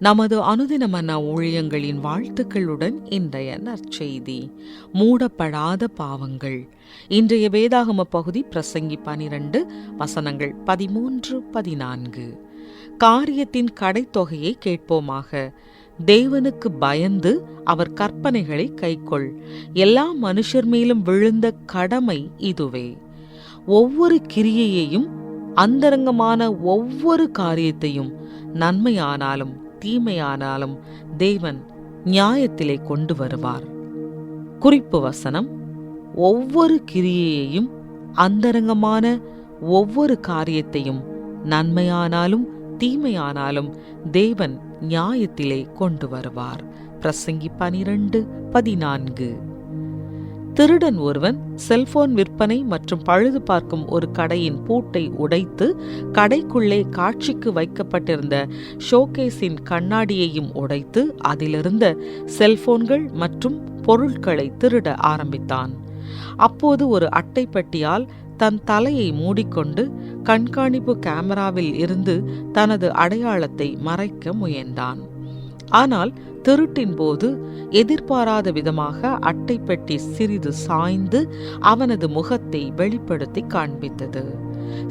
நமது அனுதின மன்னா ஊழியங்களின் வாழ்த்துக்களுடன் இன்றைய நற்செய்தி. மூடப்படாத பாவங்கள். இன்றைய வேதாகம பகுதி பிரசங்கி 12 வசனங்கள் 13-14. காரியத்தின் கடைத்தொகையை கேட்போமாக. தேவனுக்கு பயந்து அவர் கற்பனைகளை கைக்கொள். எல்லா மனுஷர் மேலும் விழுந்த கடமை இதுவே. ஒவ்வொரு கிரியையையும், அந்தரங்கமான ஒவ்வொரு காரியத்தையும், நன்மையானாலும் தீமையானாலும் தேவன் நியாயத்திலே கொண்டு வருவார். குறிப்பு வசனம்: ஒவ்வொரு கிரியையையும், அந்தரங்கமான ஒவ்வொரு காரியத்தையும், நன்மையானாலும் தீமையானாலும் தேவன் நியாயத்திலே கொண்டு வருவார். பிரசங்கி 12:14. திருடன் ஒருவன் செல்போன் விற்பனை மற்றும் பழுது பார்க்கும் ஒரு கடையின் பூட்டை உடைத்து கடைக்குள்ளே காட்சிக்கு வைக்கப்பட்டிருந்த ஷோகேஸின் கண்ணாடியையும் உடைத்து அதிலிருந்த செல்போன்கள் மற்றும் பொருட்களை திருட ஆரம்பித்தான். அப்போது ஒரு அட்டைப்பட்டியால் தன் தலையை மூடிக்கொண்டு கண்காணிப்பு கேமராவில் இருந்து தனது அடையாளத்தை மறைக்க முயன்றான். ஆனால் திருட்டின் போது எதிர்பாராத விதமாக அட்டைப்பெட்டி சிறிது சாய்ந்து அவனது முகத்தை வெளிப்படுத்தி காண்பித்தது.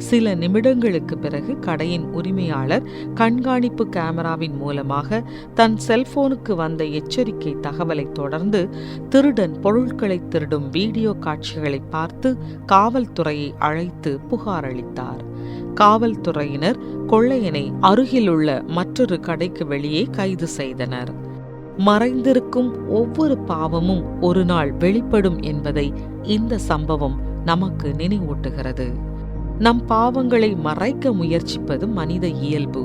சில நிமிடங்களுக்கு பிறகு கடையின் உரிமையாளர் கண்காணிப்பு கேமராவின் மூலமாக தன் செல்போனுக்கு வந்த எச்சரிக்கை தகவலை தொடர்ந்து திருடன் பொருட்களை திருடும் வீடியோ காட்சிகளை பார்த்து காவல்துறையை அழைத்து புகார் அளித்தார். காவல்துறையினர் கொள்ளையனை அருகிலுள்ள மற்றொரு கடைக்கு வெளியே கைது செய்தனர். மறைந்திருக்கும் ஒவ்வொரு பாவமும் ஒரு நாள் வெளிப்படும் என்பதை இந்த சம்பவம் நமக்கு நினைவூட்டுகிறது. நம் பாவங்களை மறைக்க முயற்சிப்பது மனித இயல்பு.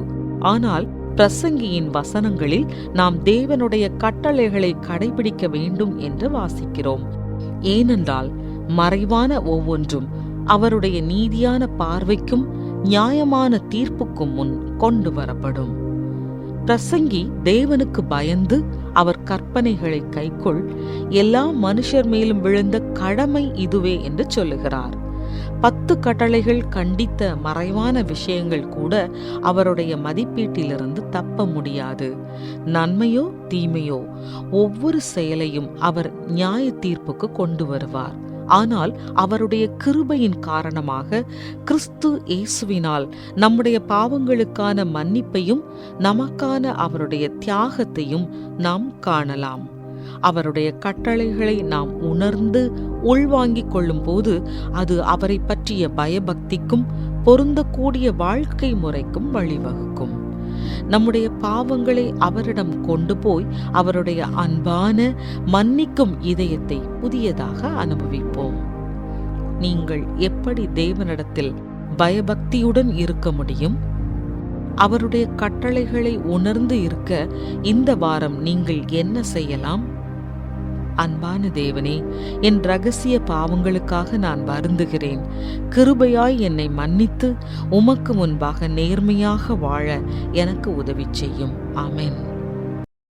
ஆனால் பிரசங்கியின் வசனங்களில் நாம் தேவனுடைய கட்டளைகளை கடைபிடிக்க வேண்டும் என்று வாசிக்கிறோம். ஏனென்றால் மறைவான ஒவ்வொன்றும் அவருடைய நீதியான பார்வைக்கும் நியாயமான தீர்ப்புக்கும் முன் கொண்டு வரப்படும். பிரசங்கி தேவனுக்கு பயந்து அவர் கற்பனைகளை கைக்கொள், எல்லா மனுஷர் மேலும் விழுந்த கடமை இதுவே என்று சொல்லுகிறார். 10 கட்டளைகள் கண்டித்த மறைவான விஷயங்கள் கூட அவருடைய மதிப்பீட்டிலிருந்து தப்ப முடியாது. நன்மையோ தீமையோ ஒவ்வொரு செயலையும் அவர் நியாய தீர்ப்புக்கு கொண்டு வருவார். ஆனால் அவருடைய கிருபையின் காரணமாக கிறிஸ்து இயேசுவினால் நம்முடைய பாவங்களுக்கான மன்னிப்பையும் நமக்கான அவருடைய தியாகத்தையும் நாம் காணலாம். அவருடைய கட்டளைகளை நாம் உணர்ந்து உள்வாங்கிக் கொள்ளும் போது அது அவரை பற்றிய பயபக்திக்கும் பொருந்தக்கூடிய வாழ்க்கை முறைக்கும் வழிவகுக்கும். நம்முடைய பாவங்களை அவரிடம் கொண்டு போய் அவருடைய அன்பான மன்னிக்கும் இதயத்தை புதியதாக அனுபவிப்போம். நீங்கள் எப்படி தேவனிடத்தில் பயபக்தியுடன் இருக்க முடியும்? அவருடைய கட்டளைகளை உணர்ந்து இருக்க இந்த வாரம் நீங்கள் என்ன செய்யலாம்? அன்பான தேவனே, என் இரகசிய பாவங்களுக்காக நான் வருந்துகிறேன். கிருபையாய் என்னை மன்னித்து உமக்கு முன்பாக நேர்மையாக வாழ எனக்கு உதவி செய்யும். ஆமென்.